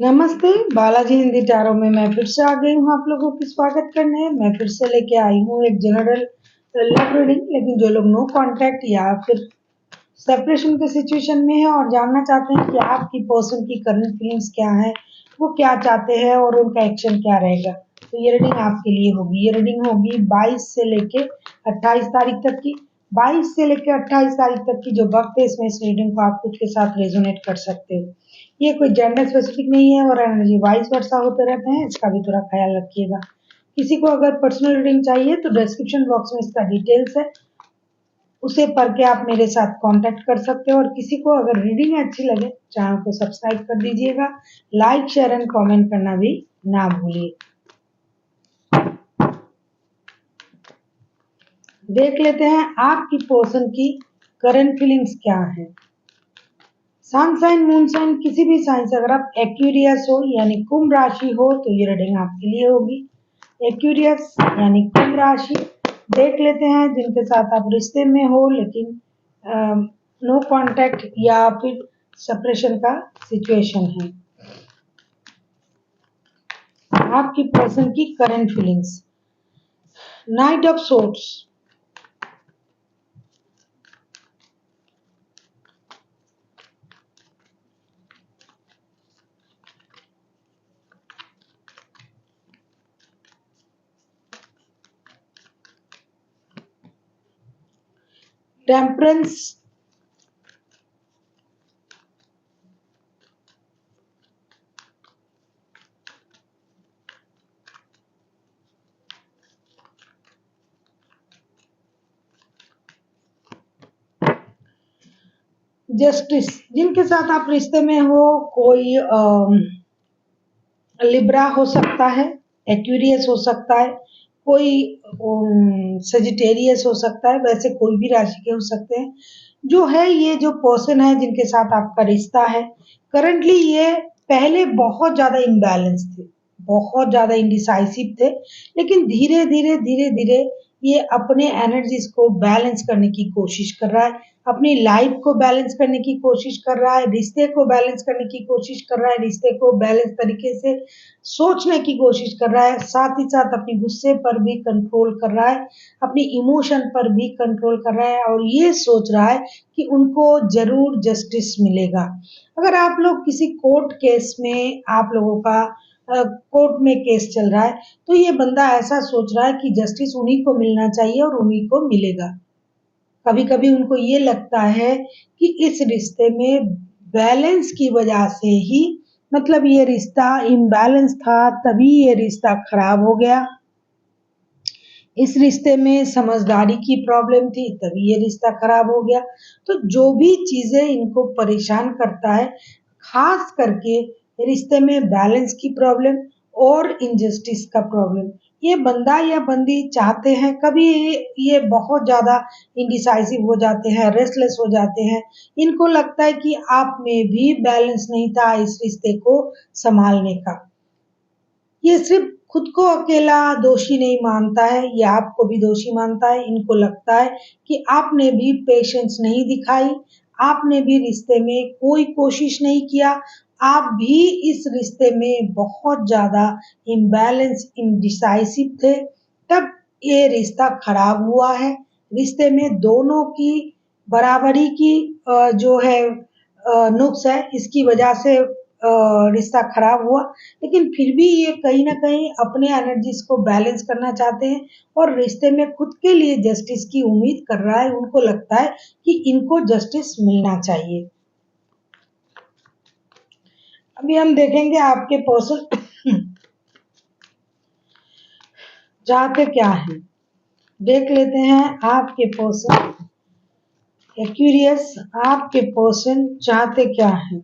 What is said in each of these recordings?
नमस्ते, बालाजी हिंदी टैरो में मैं फिर से आ गई हूँ आप लोगों की स्वागत करने। मैं फिर से लेके आई हूँ एक जनरल लव रीडिंग। लेकिन जो लोग नो कांटेक्ट या फिर सेपरेशन के सिचुएशन में है और जानना चाहते हैं कि आपकी पर्सन की करंट फीलिंग्स क्या है, वो क्या चाहते हैं और उनका एक्शन क्या रहेगा, तो ये रीडिंग आपके लिए होगी। ये रीडिंग होगी 22 से लेके 28 तारीख तक की। 22 से लेके 28 तारीख तक की जो वक्त है, इसमें इस रीडिंग को आप खुद के साथ रेजोनेट कर सकते हो। ये कोई जेंडर स्पेसिफिक नहीं है और एनर्जी वाइस वर्सा होते रहते हैं, इसका भी थोड़ा ख्याल रखिएगा। किसी को अगर पर्सनल रीडिंग चाहिए तो डिस्क्रिप्शन बॉक्स में इसका डिटेल्स है, उसे पढ़ के आप मेरे साथ कांटेक्ट कर सकते हो। और किसी को अगर रीडिंग अच्छी लगे, चैनल को सब्सक्राइब कर दीजिएगा, लाइक शेयर एंड कमेंट करना भी ना भूलिए। देख लेते हैं आपकी पर्सन की करंट फीलिंग्स क्या है। सन साइन, मून साइन, किसी भी साइन से अगर आप एक्वेरियस हो यानी कुंभ राशि हो तो ये रीडिंग आपके लिए होगी। एक्वेरियस यानी कुंभ राशि। देख लेते हैं जिनके साथ आप रिश्ते में हो लेकिन नो कांटेक्ट या फिर सेपरेशन का सिचुएशन है। आपकी पर्सन की current feelings. Night of swords, temperance, justice. जिनके साथ आप रिश्ते में हो, कोई लिब्रा हो सकता है, एक्वेरियस हो सकता है, कोई सजिटेरियस हो सकता है, वैसे कोई भी राशि के हो सकते हैं। जो है ये जो पर्सन है जिनके साथ आपका रिश्ता है, करंटली ये पहले बहुत ज्यादा इम्बैलेंस थे, बहुत ज्यादा इंडिसाइसिव थे। लेकिन धीरे धीरे धीरे धीरे ये अपने एनर्जीज को बैलेंस करने की कोशिश कर रहा है, अपनी लाइफ को बैलेंस करने की कोशिश कर रहा है, रिश्ते को बैलेंस करने की कोशिश कर रहा है, रिश्ते को बैलेंस तरीके से सोचने की कोशिश कर रहा है, साथ ही साथ अपने गुस्से पर भी कंट्रोल कर रहा है, अपनी इमोशन पर भी कंट्रोल कर रहा है और ये सोच रहा है कि उनको जरूर जस्टिस मिलेगा। अगर आप लोग किसी कोर्ट केस में, आप लोगों का कोर्ट में केस चल रहा है, तो ये बंदा ऐसा सोच रहा है कि जस्टिस उन्हीं को मिलना चाहिए और उन्हीं को मिलेगा। कभी कभी उनको ये लगता है कि इस रिश्ते में बैलेंस की वजह से ही, मतलब ये रिश्ता इम्बैलेंस था तभी ये रिश्ता खराब हो गया, इस रिश्ते में समझदारी की प्रॉब्लम थी तभी ये रिश्ता खराब हो गया। तो जो भी चीजें इनको परेशान करता है, खास करके रिश्ते में बैलेंस की प्रॉब्लम और इनजस्टिस का प्रॉब्लम, ये बंदा या बंदी चाहते हैं, कभी ये बहुत ज्यादा इंडिसाइसिव हो जाते हैं, रेस्टलेस हो जाते हैं। इनको लगता है कि आप में भी बैलेंस नहीं था इस रिश्ते को संभालने का। ये सिर्फ खुद को अकेला दोषी नहीं मानता है, ये आपको भी दोषी मानता है। इनको लगता है कि आपने भी पेशेंस नहीं दिखाई, आपने भी रिश्ते में कोई कोशिश नहीं किया, आप भी इस रिश्ते में बहुत ज्यादा इम्बैलेंस, इनडिसाइसिव थे, तब ये रिश्ता खराब हुआ है। रिश्ते में दोनों की बराबरी की जो है नुक्स है, इसकी वजह से रिश्ता खराब हुआ। लेकिन फिर भी ये कहीं ना कहीं अपने एनर्जीज को बैलेंस करना चाहते हैं और रिश्ते में खुद के लिए जस्टिस की उम्मीद कर रहा है। उनको लगता है कि इनको जस्टिस मिलना चाहिए। अभी हम देखेंगे आपके पर्सन चाहते क्या है। देख लेते हैं आपके पर्सन एक्यूरियस, आपके पर्सन चाहते क्या है।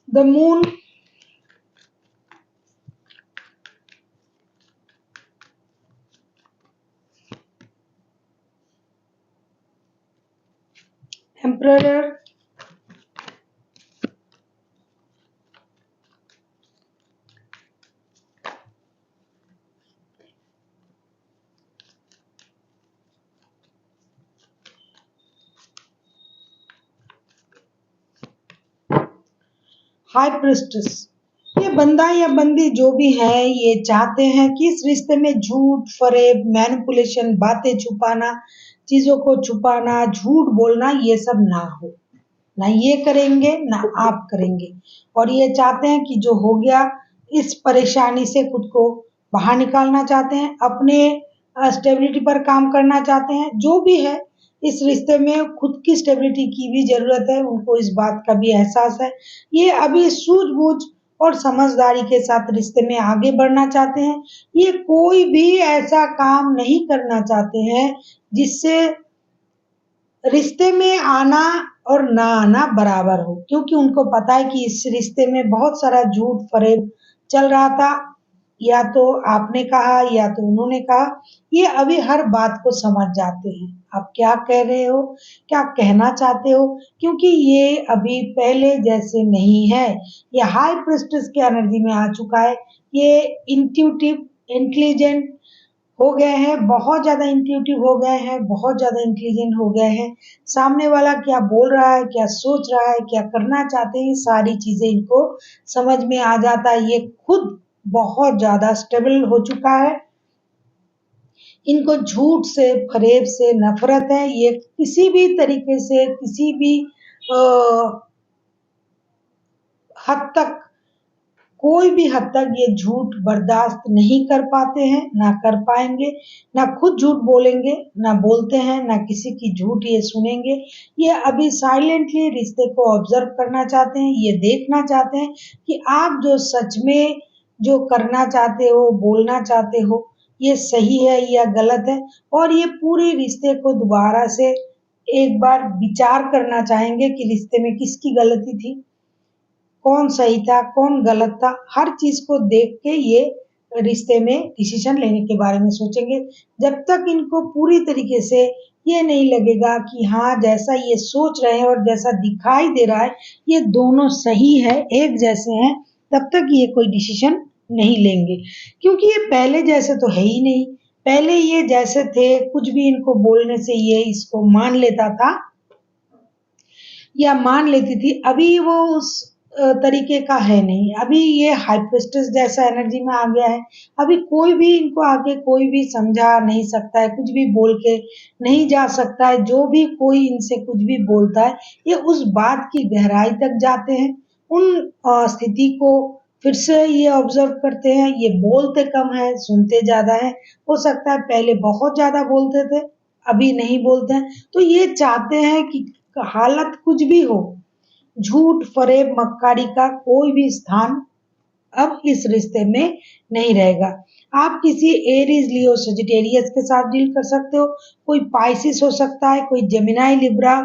The moon, emperor, high priestess, ये बंदा या बंदी जो भी है ये चाहते हैं कि इस रिश्ते में झूठ फरेब मैनिपुलेशन बातें छुपाना चीजों को छुपाना झूठ बोलना ये सब ना हो, ना ये करेंगे ना आप करेंगे। और ये चाहते हैं कि जो हो गया इस परेशानी से खुद को बाहर निकालना चाहते हैं, अपने स्टेबिलिटी पर काम करना चाहते हैं। जो भी है इस रिश्ते में खुद की स्टेबिलिटी की भी जरूरत है, उनको इस बात का भी एहसास है। ये अभी सूझबूझ और समझदारी के साथ रिश्ते में आगे बढ़ना चाहते हैं। ये कोई भी ऐसा काम नहीं करना चाहते हैं जिससे रिश्ते में आना और ना आना बराबर हो, क्योंकि उनको पता है कि इस रिश्ते में बहुत सारा झूठ फरेब चल रहा था। या तो आपने कहा या तो उन्होंने कहा, ये अभी हर बात को समझ जाते हैं आप क्या कह रहे हो, क्या कहना चाहते हो, क्योंकि ये अभी पहले जैसे नहीं है। ये हाई प्रेस्टिज के एनर्जी में आ चुका है। ये इंट्यूटिव इंटेलिजेंट हो गए हैं, बहुत ज़्यादा इंट्यूटिव हो गए हैं, बहुत ज़्यादा इंटेलिजेंट हो गए हैं। सामने वाला क्या बोल रहा है, क्या सोच रहा है, क्या करना चाहते हैं, सारी चीज़ें इनको समझ में आ जाता है। ये खुद बहुत ज़्यादा स्टेबल हो चुका है। इनको झूठ से, फरेब से नफ़रत है। ये किसी भी तरीके से, किसी भी हद तक, कोई भी हद तक ये झूठ बर्दाश्त नहीं कर पाते हैं, ना कर पाएंगे, ना खुद झूठ बोलेंगे, ना बोलते हैं, ना किसी की झूठ ये सुनेंगे। ये अभी साइलेंटली रिश्ते को ऑब्जर्व करना चाहते हैं, ये देखना चाहते हैं कि आप जो सच में जो करना चाहते हो, बोलना चाहते हो, ये सही है या गलत है। और ये पूरे रिश्ते को दोबारा से एक बार विचार करना चाहेंगे कि रिश्ते में किसकी गलती थी, कौन सही था, कौन गलत था, हर चीज़ को देख के ये रिश्ते में डिसीज़न लेने के बारे में सोचेंगे। जब तक इनको पूरी तरीके से ये नहीं लगेगा कि हाँ, जैसा ये सोच रहे हैं और जैसा दिखाई दे रहा है, ये दोनों सही है, एक जैसे हैं, तब तक ये कोई डिसीज़न नहीं लेंगे। क्योंकि ये पहले जैसे तो है ही नहीं। पहले ये जैसे थे, कुछ भी इनको बोलने से ये इसको मान लेता था या मान लेती थी। अभी वो उस तरीके का है नहीं। अभी ये हाइपिस्टस जैसा एनर्जी में आ गया है। अभी कोई भी इनको आगे कोई भी समझा नहीं सकता है, कुछ भी बोल के नहीं जा सकता है। जो भी कोई इनसे कुछ भी बोलता है, ये उस बात की गहराई तक जाते हैं। उन स्थिति को फिर से ये ऑब्जर्व करते हैं। ये बोलते कम है, सुनते ज़्यादा है। हो सकता है पहले बहुत ज़्यादा बोलते थे, अभी नहीं बोलते हैं। तो ये चाहते हैं कि हालत कुछ भी हो, झूठ फरेब मक्कारी का कोई भी स्थान अब इस रिश्ते में नहीं रहेगा। आप किसी एरीज लियो सजिटेरियस के साथ डील कर सकते हो, कोई पाइसिस हो सकता है, कोई जेमिनाई लिब्रा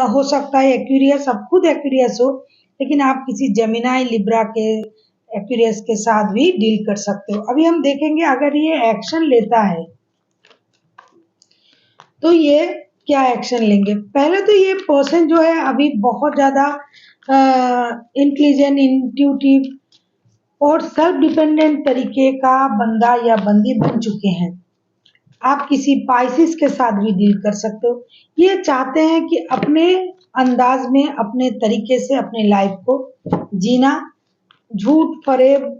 हो सकता है, एक्वेरियस, आप खुद एक्वेरियस हो, लेकिन आप किसी जेमिनाई लिब्रा के एक्वेरियस के साथ भी डील कर सकते हो। अभी हम देखेंगे अगर ये एक्शन लेता है तो ये क्या एक्शन लेंगे। पहले तो ये पर्सन जो है अभी बहुत ज़्यादा इंटेलिजेंट, इंट्यूटिव और सेल्फ डिपेंडेंट तरीके का बंदा या बंदी बन चुके हैं। आप किसी पाइसिस के साथ भी डील कर सकते हो। ये चाहते हैं कि अपने अंदाज में, अपने तरीके से अपने लाइफ को जीना, झूठ फरेब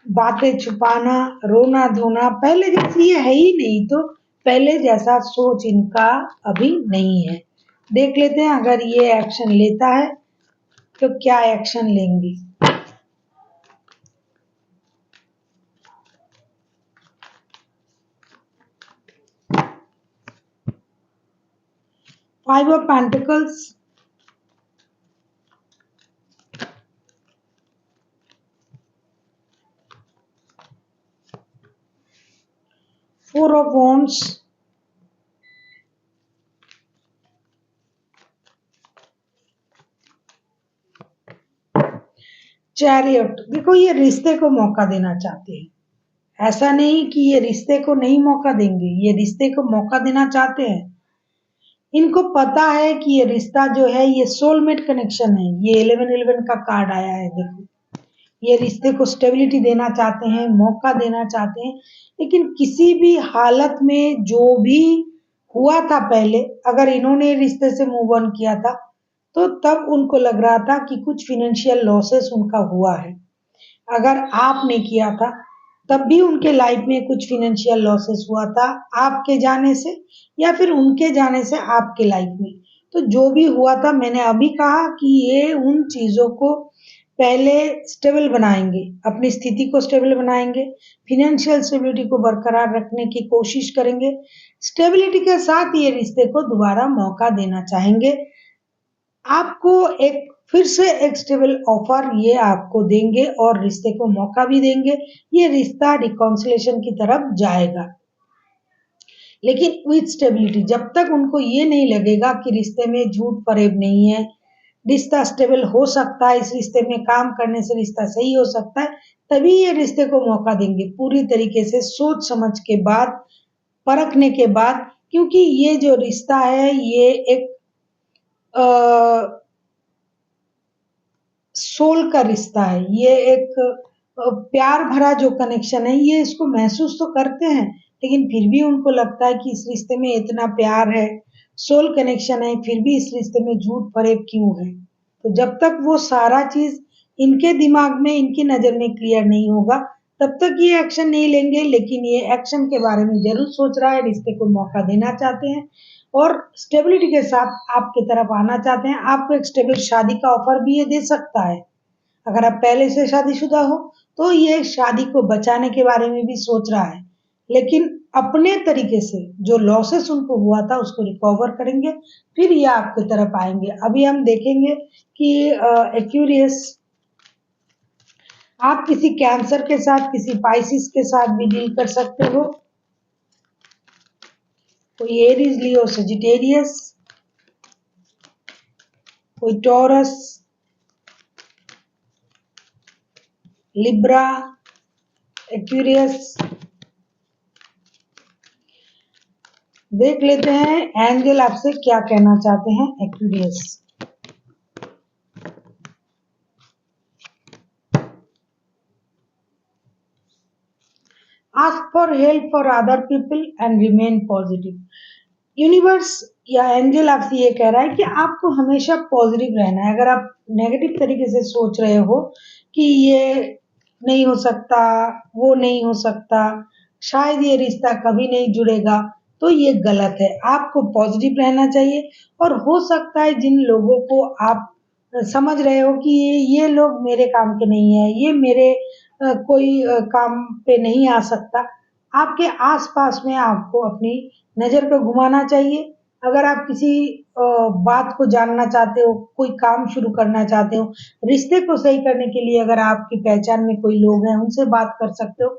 बातें छुपाना, रोना धोना पहले जैसी ये है ही नहीं। तो पहले जैसा सोच इनका अभी नहीं है। देख लेते हैं अगर ये एक्शन लेता है तो क्या एक्शन लेंगे। 5 of Pentacles, Four of Wands, chariot. देखो ये रिश्ते को मौका देना चाहते हैं, ऐसा नहीं कि ये रिश्ते को नहीं मौका देंगे, ये रिश्ते को मौका देना चाहते हैं। इनको पता है कि ये रिश्ता जो है ये सोलमेट कनेक्शन है। ये 11-11 का कार्ड आया है, देखो ये रिश्ते को स्टेबिलिटी देना चाहते हैं, मौका देना चाहते हैं। लेकिन किसी भी हालत में जो भी हुआ था पहले, अगर इन्होंने रिश्ते से मूव ऑन किया था तो तब उनको लग रहा था कि कुछ फ़ाइनेंशियल लॉसेस उनका हुआ है। अगर आपने किया था, तब भी उनके लाइफ में कुछ फ़ाइनेंशियल लॉसेस हुआ था आपके जाने से या फिर उनके जाने से आपके लाइफ में। तो जो भी हुआ था मैंने अभी कहा कि ये उन चीज़ों को पहले स्टेबल बनाएँगे, अपनी स्थिति को स्टेबल बनाएँगे, फ़ाइनेंशियल स्टेबिलिटी को बरकरार रखने की कोशिश करेंगे। स्टेबिलिटी के साथ ये रिश्ते को दोबारा मौका देना चाहेंगे। आपको एक फिर से एक स्टेबल ऑफर ये आपको देंगे और रिश्ते को मौका भी देंगे। ये रिश्ता रिकॉन्सिलिएशन की तरफ जाएगा। लेकिन विथ स्टेबिलिटी जब तक उनको ये नहीं लगेगा कि रिश्ते में झूठ-फरेब नहीं है, रिश्ता स्टेबल हो सकता है, इस रिश्ते में काम करने से रिश्ता सही हो सकता है, तभी ये रिश्ते को मौका देंगे। पूरी तरीके से सोच समझ के बाद, परखने के बाद क्योंकि ये जो रिश्ता है ये एक अ, सोल का रिश्ता है। ये एक प्यार भरा जो कनेक्शन है ये इसको महसूस तो करते हैं, लेकिन फिर भी उनको लगता है कि इस रिश्ते में इतना प्यार है, सोल कनेक्शन है, फिर भी इस रिश्ते में झूठ-फरेब क्यों है? तो जब तक वो सारा चीज़ इनके दिमाग में, इनकी नज़र में क्लियर नहीं होगा, तब तक ये एक्शन नहीं लेंगे, लेकिन ये एक्शन के बारे में ज़रूर सोच रहा है, रिश्ते को मौका देना चाहते हैं और स्टेबिलिटी के साथ आपकी तरफ आना चाहते हैं। आपको एक स्टेबल शादी का ऑफर भी ये दे सकता है। अगर आप पहले से शादीशुदा हो, तो ये शादी को बचाने के बारे में भी सोच रहा है। लेकिन अपने तरीके से जो लॉसेस उनको हुआ था उसको रिकवर करेंगे, फिर ये आपकी तरफ आएँगे। अभी हम देखेंगे कि एक्वेरियस आप किसी कैंसर के साथ, किसी पाइसेस के साथ भी डील कर सकते हो। कोई एरीज, लियो, सजिटेरियस, कोई टॉरस, लिब्रा, एक्वेरियस। देख लेते हैं एंजल आपसे क्या कहना चाहते हैं Aquarius. Ask for help for other people and remain positive. Universe या एंजल आपसे ये कह रहा है कि आपको हमेशा पॉजिटिव रहना है। अगर आप नेगेटिव तरीके से सोच रहे हो कि ये नहीं हो सकता, वो नहीं हो सकता, शायद ये रिश्ता कभी नहीं जुड़ेगा, तो ये गलत है। आपको पॉजिटिव रहना चाहिए और हो सकता है जिन लोगों को आप समझ रहे हो कि ये लोग मेरे काम के नहीं है, ये मेरे कोई काम पे नहीं आ सकता, आपके आस-पास में आपको अपनी नज़र को घुमाना चाहिए। अगर आप किसी बात को जानना चाहते हो, कोई काम शुरू करना चाहते हो, रिश्ते को सही करने के लिए अगर आपकी पहचान में कोई लोग हैं, उनसे बात कर सकते हो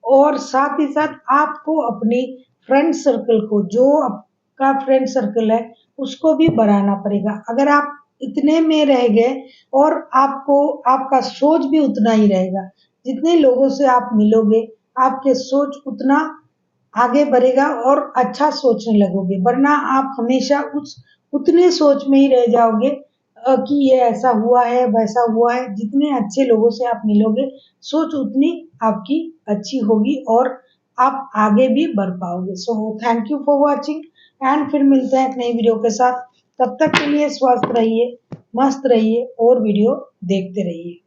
और साथ ही साथ आपको अपनी फ्रेंड सर्कल को, जो आपका फ्रेंड सर्कल है, उसको भी बढ़ाना पड़ेगा। अगर आप इतने में रह गए और आपको आपका सोच भी उतना ही रहेगा, जितने लोगों से आप मिलोगे, आपके सोच उतना आगे बढ़ेगा और अच्छा सोचने लगोगे, वरना आप हमेशा उस उतने सोच में ही रह जाओगे कि ये ऐसा हुआ है, वैसा हुआ है। जितने अच्छे लोगों से आप मिलोगे, सोच उतनी आपकी अच्छी होगी और आप आगे भी बढ़ पाओगे। So thank you for watching and फिर मिलते हैं एक नई वीडियो के साथ। तब तक के लिए स्वस्थ रहिए, मस्त रहिए और वीडियो देखते रहिए।